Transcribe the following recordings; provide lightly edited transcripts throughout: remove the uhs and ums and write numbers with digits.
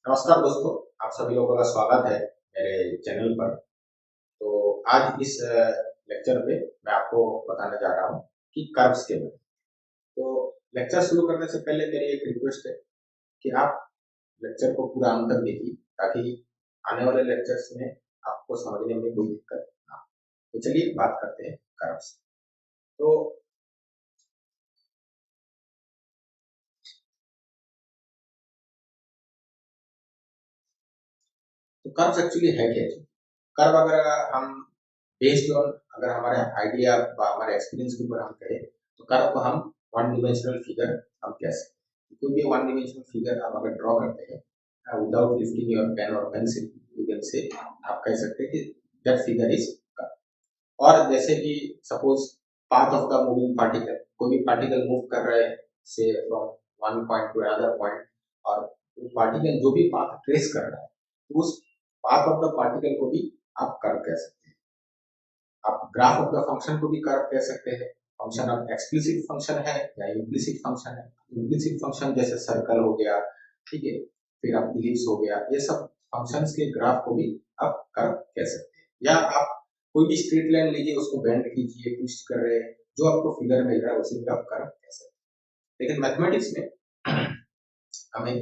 नमस्कार दोस्तों, आप सभी लोगों का स्वागत है मेरे चैनल पर। तो आज इस लेक्चर में मैं आपको बताने जा रहा हूँ कि कर्व्स के बारे में। तो लेक्चर शुरू करने से पहले मेरी एक रिक्वेस्ट है कि आप लेक्चर को पूरा अंत तक देखिए, ताकि आने वाले लेक्चर्स में आपको समझने में कोई दिक्कत ना हो। तो चलिए बात करते हैं कर्व्स। तो कर्व्स एक्चुअली है क्या? कर्व अगर हम बेस्ड ऑन अगर हमारे आइडिया हमारे एक्सपीरियंस के ऊपर हम कहें, तो कर्व को हम वन डिमेंशनल फिगर हम कह सकते हैं। कोई भी वन डिमेंशनल फिगर आप अगर ड्रॉ करते हैं विदाउट लिफ्टिंग योर पेन और पेंसिल, यू कैन से आप कह सकते हैं कि दैट फिगर इज कर्व। और जैसे कि suppose path of the moving particle, कोई भी पार्टिकल मूव कर रहे हैं से from one point two another point, और पार्टिकल जो भी पाथ ट्रेस कर रहा है, तो उस पाथ ऑफ द पार्टिकल को भी आप कर्व कह सकते हैं। आप ग्राफ ऑफ द फंक्शन को भी कर्व कह सकते हैं। फंक्शन अब एक्सप्लिसिट फंक्शन है या इम्प्लिसिट फंक्शन है। इम्प्लिसिट फंक्शन जैसे सर्कल हो गया, ठीक है, फिर आप इलिप्स हो गया, ये सब फंक्शंस के ग्राफ को भी आप कर्व कह सकते हैं। या आप कोई भी स्ट्रेट लाइन लीजिए, उसको बेंड कीजिए, ट्विस्ट कर रहे हैं, जो आपको फिगर मिल रहा है उसे भी आप कर्व कह सकते हैं। लेकिन मैथमेटिक्स में हमें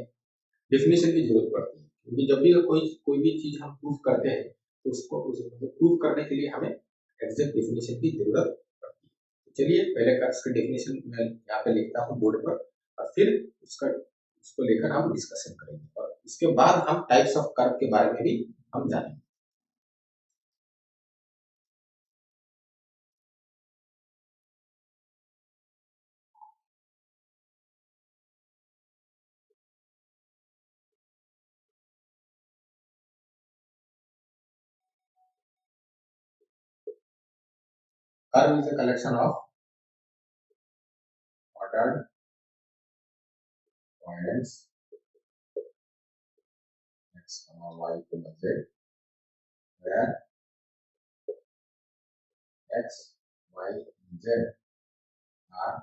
डेफिनेशन की जरूरत पड़ती है, क्योंकि जब भी कोई कोई भी चीज हम प्रूव करते हैं, तो उसको प्रूव करने के लिए हमें एग्जैक्ट डेफिनेशन की जरूरत पड़ती है। तो चलिए पहले कर्व्स की डेफिनेशन मैं यहाँ पे लिखता हूँ बोर्ड पर, और फिर उसको लेकर हम डिस्कशन करेंगे, और इसके बाद हम टाइप्स ऑफ कर्व के बारे में भी हम जानेंगे। Curve is a collection of ordered points x, y equal to z, where x, y, z are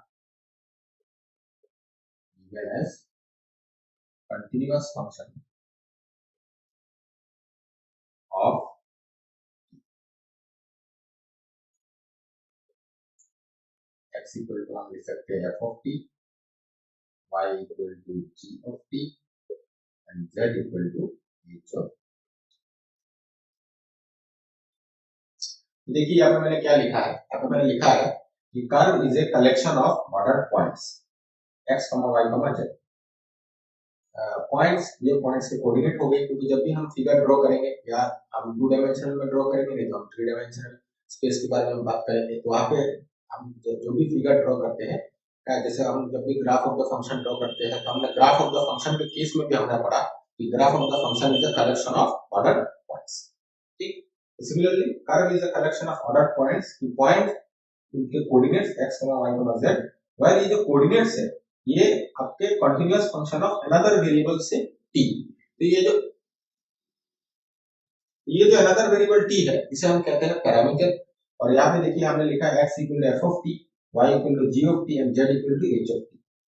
given as continuous function of x equal to हम लिख सकते हैं f of t, y equal to g of t and z equal to h of t। देखिए यहाँ पे मैंने क्या लिखा है, यहाँ पे मैंने लिखा है कि curve is a collection of ordered points x, y, z। Points, ये पॉइंट्स के कोऑर्डिनेट हो गए, क्योंकि जब भी हम फिगर ड्रॉ करेंगे या हम टू डायमेंशनल में ड्रॉ करेंगे, नहीं तो हम थ्री डायमेंशनल स्पेस के बारे में बात करेंगे, तो वहाँ पे हम जो भी फिगर ड्रॉ करते हैं, जैसे हम जब भी graph of the function draw करते हैं, तो हमने ग्राफ ऑफ द फंक्शन के केस में भी हमने पढ़ा कि graph of the function is a collection of ordered points. ठीक, similarly curve is a collection of ordered points, point उनके कोऑर्डिनेट्स x, y, z, वह ये जो कोऑर्डिनेट्स है ये आपके continuous function of another variable से t। तो ये जो अनदर वेरिएबल t है, इसे हम कहते हैं पैरामीटर। और यहाँ पे देखिए हमने लिखा है x equal to f of t, y equal to g of t and z equal to h of t।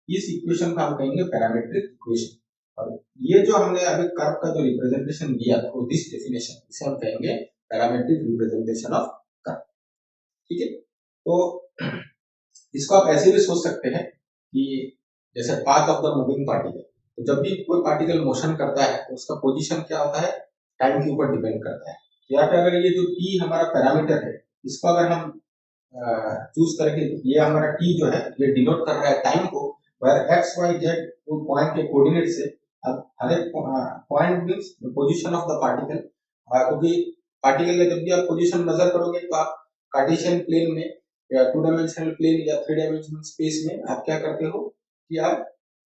इस इक्वेशन को हम कहेंगे पैरामीट्रिक इक्वेशन। और ये जो हमने अभी कर्व का जो रिप्रेजेंटेशन दिया थ्रू दिस डेफिनेशन, इसे हम कहेंगे पैरामीट्रिक रिप्रेजेंटेशन ऑफ कर्व। ठीक है, तो इसको आप ऐसे भी सोच सकते हैं कि जैसे path of the moving particle, तो जब भी कोई पार्टिकल मोशन करता है तो उसका पोजीशन क्या होता है, टाइम के ऊपर डिपेंड करता है। यहाँ पे अगर ये जो टी हमारा पैरामीटर है, इसको अगर हम चूज करके, ये हमारा टी जो है ये डिनोट कर रहा है टाइम को, वह एक्स वाई जेड वो पॉइंट के कोऑर्डिनेट से। अब हर एक point means position of the particle, क्योंकि पार्टिकल में जब भी आप पोजीशन मेजर करोगे, तो आप कार्टेशियन प्लेन में या टू डायमेंशनल प्लेन या थ्री डायमेंशनल स्पेस में आप क्या करते हो कि आप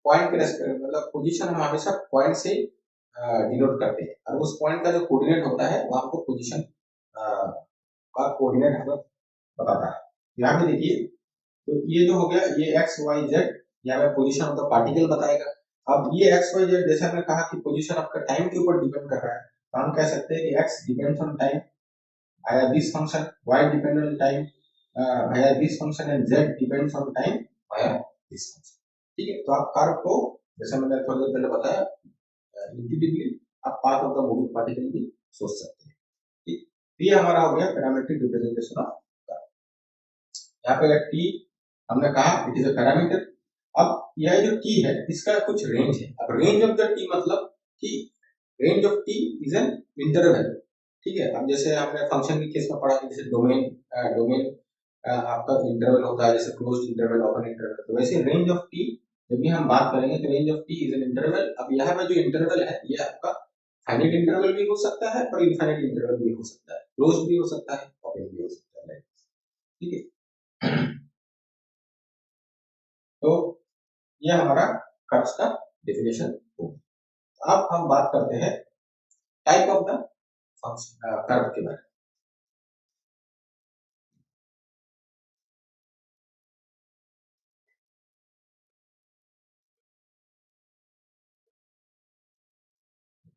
पॉइंट के रेस्पेक्ट, मतलब पोजीशन हम हमेशा पॉइंट से डिनोट करते हैं, और उस पॉइंट का जो कोऑर्डिनेट होता है वो हमको पोजीशन का कोऑर्डिनेट हमें बताता है। यहाँ पे देखिए, तो ये जो हो गया ये एक्स वाई जेड, यहाँ पे पोजीशन ऑफ द पार्टिकल बताएगा। अब ये एक्स वाई जेड, जैसे हमने कहा कि पोजीशन आपका टाइम के ऊपर डिपेंड कर रहा है, तो हम कह सकते हैं कि x depends on time via this function, y depend on time via this function and z depends on time via this function। ठीक है, तो आप कर्व को, जैसे मैंने थोड़ी देर पहले बताया, इंट्यूटिवली आप path of the moving particle भी सोच सकते हैं। ठीक, ये हमारा हो गया पैरामीट्रिक रिप्रेजेंटेशन ऑफ कर्व। यहाँ पे टी हमने कहा इट इज अ पैरामीटर। अब यह जो टी है इसका कुछ रेंज है। अब रेंज ऑफ द टी मतलब कि range of T is an interval. ठीक है, अब जैसे हमने फंक्शन के केस में पढ़ा कि जैसे डोमेन डोमेन आपका इंटरवल होता है, जैसे क्लोज्ड इंटरवल, ओपन इंटरवल, तो वैसे रेंज ऑफ टी जब भी हम बात करेंगे तो range of T is an interval. अब यहाँ पे जो इंटरवल है ये आपका फाइनाइट इंटरवल भी हो सकता है और इनफाइनाइट इंटरवल भी हो सकता है, क्लोज्ड भी हो सकता है, ओपन भी हो सकता है। ठीक है, तो ये हमारा कर्व्स का डेफिनेशन होगा। अब हम बात करते हैं type of the function curve के बारे में।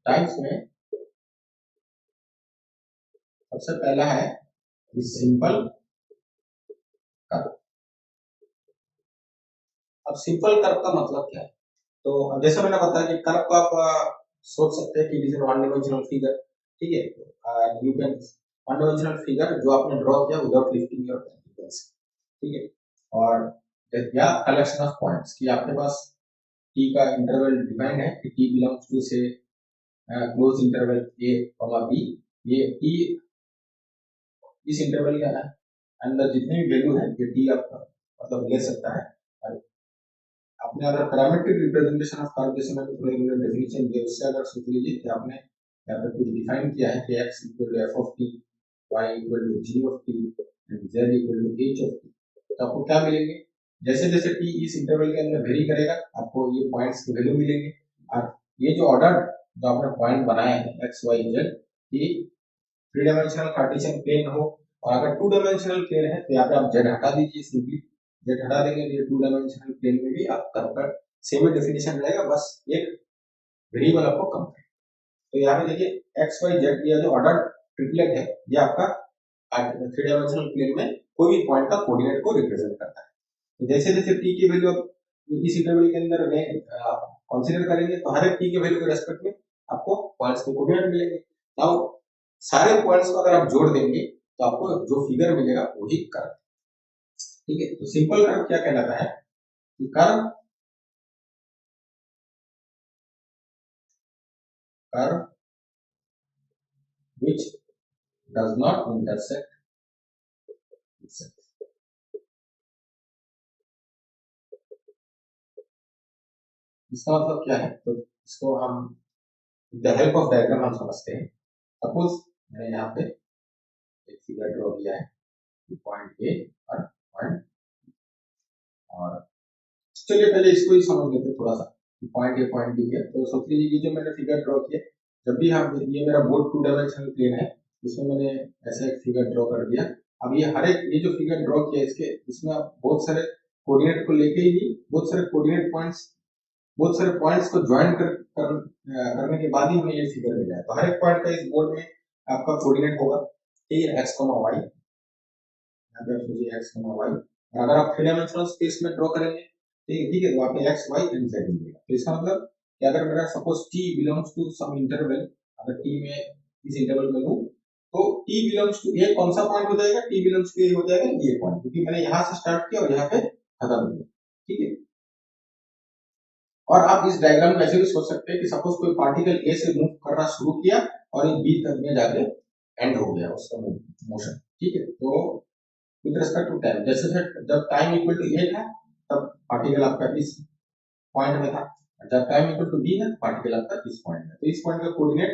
टाइप्स में सबसे पहला है सिंपल कर्व। अब सिंपल कर्व का मतलब क्या है? तो जैसे मैंने बताया कि कर्व को आप सोच सकते हैं कि it is one dimensional figure. ठीक है, you can one dimensional figure जो आपने ड्रॉ किया विदाउट लिफ्टिंग योर पेंसिल। ठीक है, और या कलेक्शन ऑफ पॉइंट्स कि आपके पास टी का इंटरवल डिफाइंड है कि टी बिलोंग्स टू से क्लोज इंटरवल ए कॉमा बी। ये टी इस इंटरवल का अंदर जितनी भी वैल्यू है ये टी आपका मतलब ले सकता है। आपने अगर पैरामीट्रिक रिप्रेजेंटेशन ऑफ कर्व जैसे मैंने थोड़ी डेफिनेशन दिया उससे अगर सोच लीजिए कि आपने यहाँ पे कुछ डिफाइन किया है कि x equal to f of t, y equal to g of t and z equal to h of t, तो आपको क्या मिलेंगे? जैसे जैसे t इस इंटरवल के अंदर वेरी करेगा आपको ये पॉइंट्स की वैल्यू मिलेंगे। और ये जो ऑर्डर जो आपने पॉइंट बनाया है x y z, ये थ्री डायमेंशनल कार्टेशियन प्लेन हो, और अगर टू डायमेंशनल प्लेन है तो यहाँ पे आप z हटा दीजिए, सिंपली z हटा देंगे तो टू डायमेंशनल प्लेन में भी आप कर्व का सेम डेफिनेशन रहेगा, बस एक वेरिएबल आपको कम है। तो यहाँ पे देखिए एक्स वाई जेड ये जो ऑर्डर ट्रिपलेट है ये आपका थ्री डायमेंशनल प्लेन में कोई भी पॉइंट का कोऑर्डिनेट को रिप्रेजेंट करता है। तो जैसे जैसे टी की वैल्यू आप इस इंटरवल के अंदर कंसीडर करेंगे तो हर एक टी के वैल्यू के रेस्पेक्ट में आपको पॉइंट्स के कोऑर्डिनेट मिलेंगे। नाउ सारे पॉइंट्स को अगर आप जोड़ देंगे तो आपको जो फिगर मिलेगा वही कर्व। ठीक है, तो सिंपल कर्व क्या कहलाता है? Curve curve which does not intersect itself। इसका मतलब क्या है? तो इसको हम द हेल्प ऑफ डायग्राम हम समझते हैं। सपोज मैंने यहाँ पे एक फिगर ड्रॉ किया है, पॉइंट ए और पॉइंट, और चलिए पहले इसको ही समझ लेते हैं थोड़ा सा। पॉइंट ए पॉइंट बी है, तो सोच लीजिए कि जो मैंने फिगर ड्रॉ किया, जब भी हम ये मेरा बोर्ड टू डायमेंशनल प्लेन है इसमें मैंने ऐसे एक फिगर ड्रॉ कर दिया। अब ये हर एक ये जो फिगर ड्रॉ किया इसके इसमें आप बहुत सारे कोऑर्डिनेट को लेके ही बहुत सारे कोऑर्डिनेट पॉइंट्स बहुत सारे पॉइंट्स को ज्वाइन करने के बाद ही हमें ये फिगर मिला है। तो हर एक पॉइंट का इस बोर्ड में आपका कोऑर्डिनेट होगा, ठीक है, एक्स कॉमा वाई। यहाँ पे आप सोचिए एक्स कॉमा वाई, और अगर आप थ्री डायमेंशनल स्पेस में ड्रॉ करेंगे ठीक है, तो आपको एक्स वाई एंड जेड मिलेगा। तो इसका मतलब कि अगर मेरा suppose t belongs to some interval, अगर टी में इस इंटरवल में लूं तो टी बिलोंग्स टू ए कौन सा पॉइंट हो जाएगा? टी बिलोंग्स टू ए हो जाएगा ये पॉइंट, क्योंकि मैंने यहाँ से स्टार्ट किया और यहाँ पे खत्म किया। ठीक है, और आप इस डायग्राम में ऐसे भी सोच सकते हैं कि सपोज कोई पार्टिकल ए से मूव करना शुरू किया और ये बी तक में जाके एंड हो गया उसका मोशन। ठीक है, तो विद रिस्पेक्ट टू टाइम, जैसे जब टाइम इक्वल टू ए था तब पार्टिकल आपका इस पॉइंट में था, जब टाइम इक्वल टू बी है पार्टिकल आपका इस पॉइंट में। तो इस पॉइंट का कोऑर्डिनेट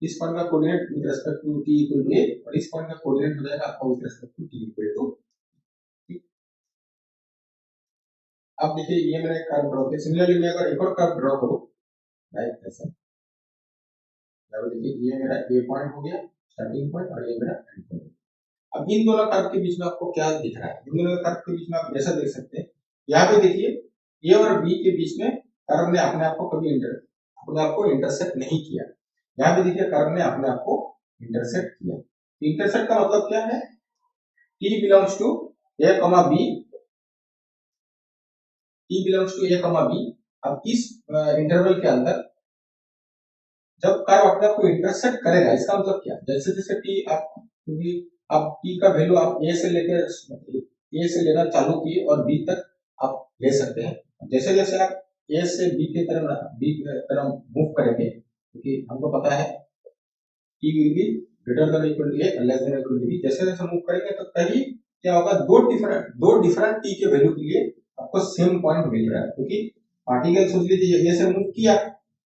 इस पॉइंट का coordinate with respect to T equal to A, और इस पॉइंट का कोऑर्डिनेट हो जाएगा आपका with respect to T equal to. अब देखिए ये मैंने कर्व ड्रॉ किया, सिमिलरली मैं अगर एक और कर्व ड्रॉ करूं राइट ऐसे, अब देखिए ये मेरा ए पॉइंट हो गया स्टार्टिंग पॉइंट और ये मेरा एंड पॉइंट। अब इन दोनों कर्व के बीच में आपको क्या दिख रहा है? इन दोनों कर्व के बीच में आप जैसा देख सकते हैं यहाँ पे देखिए ए और बी के बीच में कर्व ने अपने आप को कभी अपने आप को इंटरसेक्ट नहीं किया। यहाँ पे देखिए कर्व ने अपने आप को इंटरसेक्ट किया। इंटरसेक्ट का मतलब क्या है? T belongs to a comma b, t belongs to a comma b, अब इस इंटरवल के अंदर जब कर्व अपने आप को इंटरसेक्ट करेगा, इसका मतलब क्या, जैसे जैसे टी आप, क्योंकि आप टी का वैल्यू आप ए से लेकर ए से लेना चालू किए और बी तक आप ले सकते हैं। जैसे जैसे आप ए से बी की तरफ मूव करेंगे, क्योंकि हमको पता है T will be greater than equal to A और less than equal to B, जैसे जैसे मूव करेंगे तो कहीं क्या होगा, दो डिफरेंट टी के वैल्यू के लिए आपको सेम पॉइंट मिल रहा है, क्योंकि पार्टिकल सोच लीजिए ए से मूव किया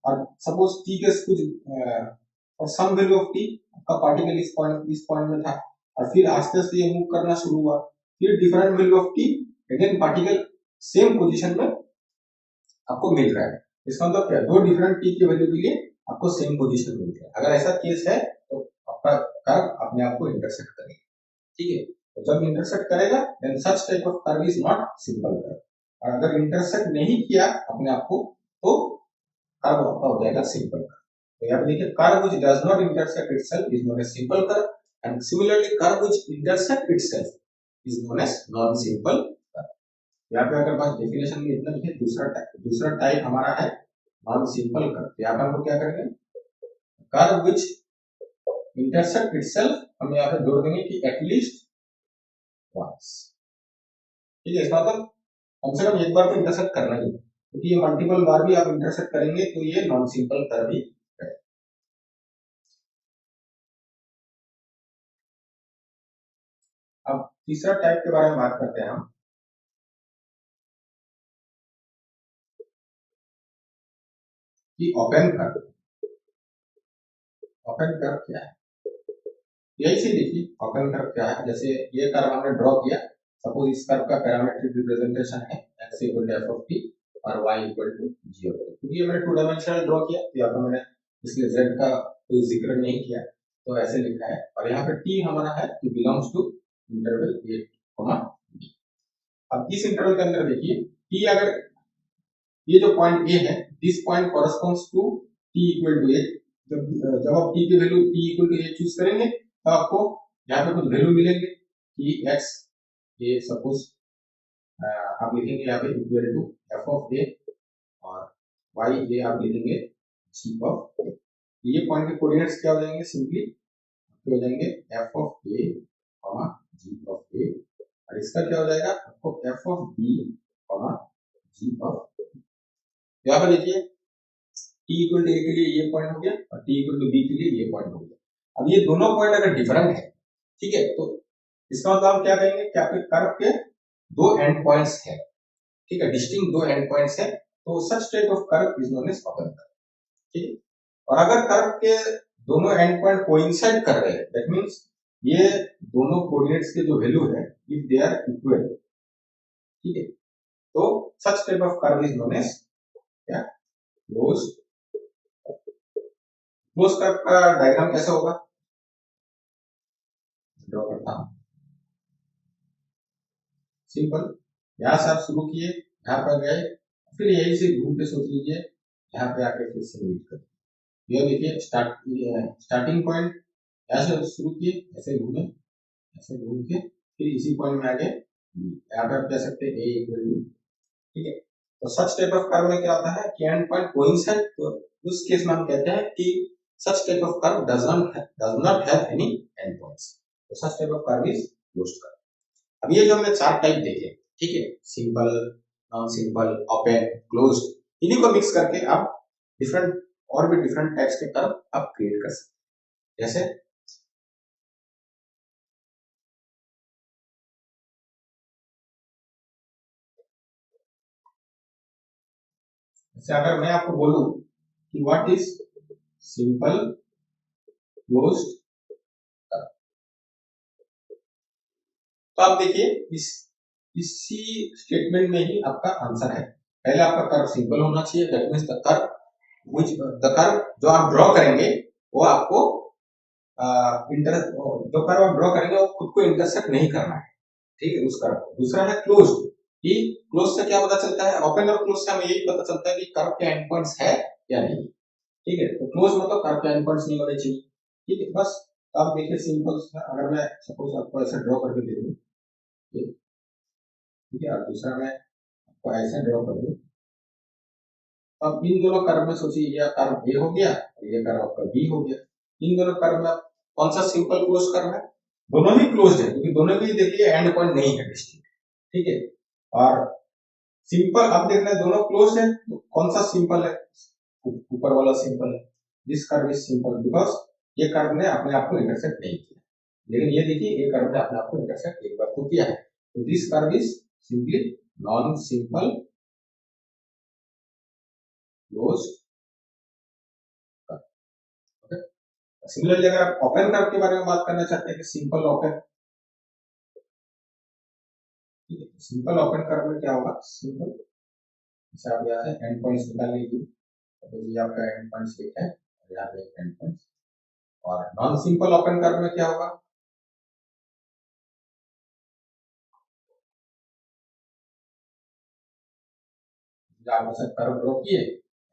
और सपोज टी के कुछ और सम वैल्यू ऑफ टी आपका पार्टिकल इस पॉइंट में था, और फिर आस्ते आस्ते ये मूव करना शुरू हुआ, फिर different value of T, again particle same position में आपको मिल रहा है। इसका मतलब क्या, दो डिफरेंट टी के वैल्यू के लिए आपको सेम पोजीशन मिल रहा है। अगर ऐसा केस है तो आपका कर्व अपने आप को इंटरसेक्ट करेगा, ठीक है। तो जब इंटरसेक्ट करेगा then such type of curve is not simple curve, और अगर इंटरसेक्ट नहीं किया अपने आप को तो कर्व आपका हो जाएगा सिंपल कर्व। तो यहाँ पे देखिए, curve which does not intersect itself is known as simple curve, and similarly curve which intersect itself is known as non simple curve. यहाँ पे अगर बस डेफिनेशन में इतना लिखे, दूसरा टाइप हमारा है नॉन सिंपल कर्व। यहाँ पर हमको क्या करेंगे, कर्व व्हिच इंटरसेक्ट इटसेल्फ हम यहाँ पे जोड़ देंगे कि एटलीस्ट वंस, ठीक है। इसका मतलब कम से कम एक बार तो इंटरसेक्ट करना ही है, क्योंकि ये मल्टीपल बार भी आप इंटरसेक्ट करेंगे तो ये नॉन सिंपल कर्व ही है। अब तीसरा टाइप के बारे में बात करते हैं हम, कि ओपन कर्व। ओपन कर्व क्या है, यही से देखिए ओपन कर्व क्या है। जैसे ये कर्व हमने ड्रॉ किया, सपोज इस कर्व का पैरामीट्रिक रिप्रेजेंटेशन है x equal to f of t और y equal to g of t, क्योंकि ये मैंने टू डायमेंशनल ड्रॉ किया तो यहाँ पर मैंने इसलिए z का कोई जिक्र नहीं किया, तो ऐसे लिखा है। और यहाँ पे t हमारा है कि belongs to interval a, b। अब इस इंटरवल के अंदर देखिए, t अगर ये जो पॉइंट ए है, this point corresponds to T equal to A. जब आप टी की value T equal to A choose करेंगे तो आपको यहाँ पे कुछ वैल्यू मिलेंगे कि एक्स, ये सपोज आप लिखेंगे यहाँ पे equal to f of A, और वाई ये आप लिखेंगे जी ऑफ ए। ये पॉइंट के कोऑर्डिनेट्स क्या हो जाएंगे, सिंपली हो जाएंगे F of A G of A, और इसका क्या हो जाएगा आपको F of B G of. यहाँ पे देखिए टी इक्वल टू ए के लिए ये पॉइंट हो गया और टी इक्वल टू बी के लिए ये पॉइंट हो गया। अब ये दोनों पॉइंट अगर डिफरेंट है, ठीक है, तो इसका मतलब हम क्या कहेंगे कि आपके कर्व के दो एंड पॉइंट्स है, ठीक है, डिस्टिंक्ट दो एंड पॉइंट्स है, तो such type of curve is known as open curve, ठीक है। और अगर कर्व के दोनों एंड पॉइंट कोइंसाइड कर रहे हैं, दैट मींस ये दोनों कोऑर्डिनेट्स के जो वैल्यू है इफ दे आर इक्वल, ठीक है, तो such type of curve is known as क्या, क्लोज्ड। क्लोज कर्व का डायग्राम कैसे होगा, ड्रॉ करता हूं, सिंपल। यहां से आप शुरू किए, यहाँ पर गए, फिर यही से घूम के सोच लीजिए यहाँ पे आके फिर से मीट कर, ये देखिए स्टार्टिंग पॉइंट यहाँ से शुरू किए, ऐसे घूमे, ऐसे घूम के फिर इसी पॉइंट में आगे यहाँ पे आप कह सकते हैं ए इक्वल टू, ठीक है। तो सच टाइप ऑफ कर्व में क्या होता है कि एंड पॉइंट कोइंसाइड, तो उस केस में हम कहते हैं कि such type of curve does not have any end points, तो such type of curve is closed curve. अब ये जो हमने चार टाइप देखे, ठीक है, simple, non simple, open, closed, इन्हीं को मिक्स करके आप डिफरेंट और भी डिफरेंट टाइप्स के कर्व आप क्रिएट कर सकते हैं। जैसे अगर मैं आपको बोलूं कि what is simple closed curve, तो आप देखिए इसी स्टेटमेंट में ही आपका आंसर है। पहले आपका कर्व सिंपल होना चाहिए, दैट मींस द कर्व जो आप ड्रॉ करेंगे वो आपको जो कर्व आप ड्रॉ करेंगे वो खुद को इंटरसेक्ट नहीं करना है, ठीक है, उस कर्व को। दूसरा है क्लोज्ड, कि क्लोज से क्या पता चलता है, ओपन और क्लोज से हमें यही पता चलता है कि कर्व के एंड पॉइंट्स है या नहीं, ठीक है। तो क्लोज मतलब कर्व के एंड पॉइंट्स नहीं होने चाहिए, ठीक है, बस। तो आप देखिए सिंपल, अगर मैं सपोज आपको ऐसे ड्रॉ करके दे दूं, ठीक है, और दूसरा मैं आपको ऐसे ड्रॉ कर दूं, अब इन दोनों कर्व में सोचिए, ये कर्व ए हो गया और ये कर्व आपका बी हो गया। इन दोनों कर्व में कौन सा सिंपल क्लोज कर्व है? दोनों ही क्लोज है, क्योंकि दोनों के देखिए एंड पॉइंट नहीं है डिस्टिंक्ट, ठीक है। और सिंपल अब देखना है दोनों क्लोज है, तो कौन सा सिंपल है? ऊपर वाला सिंपल है। This curve is simple because ये कर्व ने अपने आप को इंटरसेक्ट नहीं किया, लेकिन ये देखिए ये कर्व ने अपने आप को इंटरसेक्ट एक बार तो किया है, तो this curve is simply non simple closed curve. Okay, similarly अगर आप ओपन कर्व के बारे में बात करना चाहते हैं कि सिंपल ओपन, ठीक है, सिंपल ओपन कर्व में क्या होगा? सिंपल, जैसे आप यहाँ से एंड पॉइंट्स निकाल लीजिए, तो ये आपका एंड पॉइंट्स एक है और यहाँ पे एक एंड पॉइंट। और नॉन सिंपल ओपन कर्व में क्या होगा? आप ऐसा कर्व ड्रॉ किए,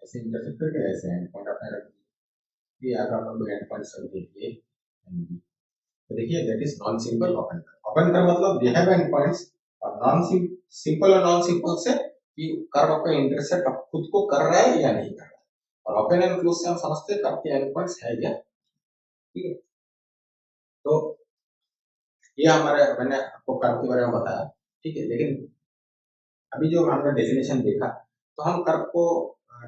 ऐसे इंटरसेक्ट करके ऐसे एंड पॉइंट अपने रख दिए, ये आगे अपन दो एंड पॉइंट्स रख दिए एंड बी। तो देखिए that is non simple open curve. Open curve मतलब दे हैव एंड पॉइंट्स, और नॉन सिंपल और नॉन सिंपल से कि कर्व आपका इंटरसेक्ट अब खुद को कर रहा है या नहीं कर रहा है, और ओपन एंड क्लोज से हम समझते हैं कर्व के एंड पॉइंट्स है क्या, ठीक है। तो ये हमारे, मैंने आपको कर्व के बारे में बताया, ठीक है। लेकिन अभी जो हमने डेफिनेशन देखा, तो हम कर्व को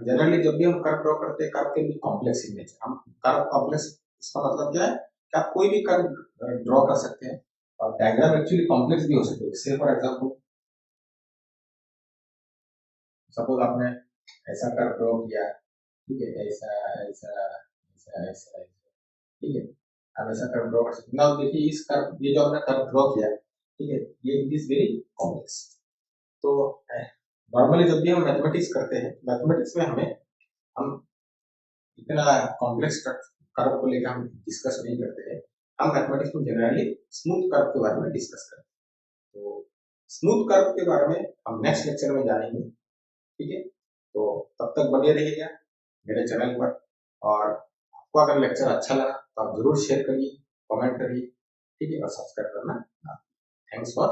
जनरली जब भी हम कर्व ड्रॉ करते हैं, कर्व के लिए कॉम्प्लेक्स इन नेचर, हम कर्व कॉम्प्लेक्स, इसका मतलब क्या है कि आप कोई भी कर्व ड्रॉ कर सकते हैं, और डायग्राम एक्चुअली कॉम्प्लेक्स भी हो सकते हैं। से फॉर एग्जांपल, सपोज आपने ऐसा कर्व ड्रॉ किया, ठीक है, ऐसा ऐसा ऐसा ऐसा, ठीक है, आप ऐसा कर्व ड्रॉ कर सकते हैं। नाउ देखिए इस कर्व, ये जो आपने कर्व ड्रॉ किया, ठीक है, ये इट इज वेरी कॉम्प्लेक्स। तो नॉर्मली जब भी हम मैथमेटिक्स करते हैं, मैथमेटिक्स में हम इतना कॉम्प्लेक्स कर्व को लेकर हम डिस्कस नहीं करते हैं। हम मैथमेटिक्स में जनरली स्मूथ कर्व के बारे में डिस्कस करते हैं। तो स्मूथ कर्व के बारे में हम नेक्स्ट लेक्चर में जानेंगे, ठीक है। तो तब तक बने रहिएगा मेरे चैनल पर, और आपको अगर लेक्चर अच्छा लगा तो आप जरूर शेयर करिए, कमेंट करिए, ठीक है, और सब्सक्राइब करना। Thanks for